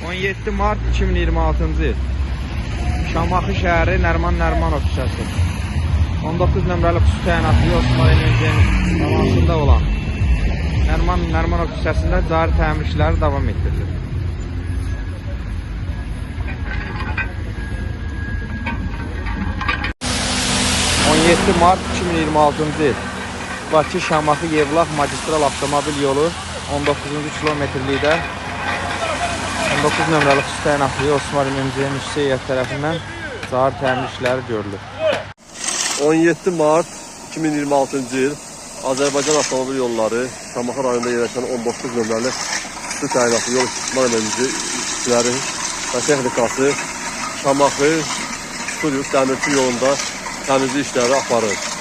17 mart 2026-cı il. Şamaxı şəhəri Nərman Nərmanov küçəsi. 19 nömrəli xüsusi təyinatlı Osman Emince'nin qalansında olan Nərman Nərmanov küçəsində cari təmir işləri davam etdirilir. Mart 2026-cı il. Bakı Şamaxı Yevlax magistral avtomobil yolu 19-cu kilometrlikdə 19 nömrəli xüsusi təyinatlı Osman Emince'nin işçi heyəti tərəfindən cari təmir işləri görülür. 17 Mart 2026-cı il Azərbaycan avtomobil yolları Şamaxı rayonunda yerləşən 19 nömrəli xüsusi təyinatlı yol Osman Emince işçiləri və texnikası Şamaxı Surius dəmirçi yolunda təmizlik işləri aparır.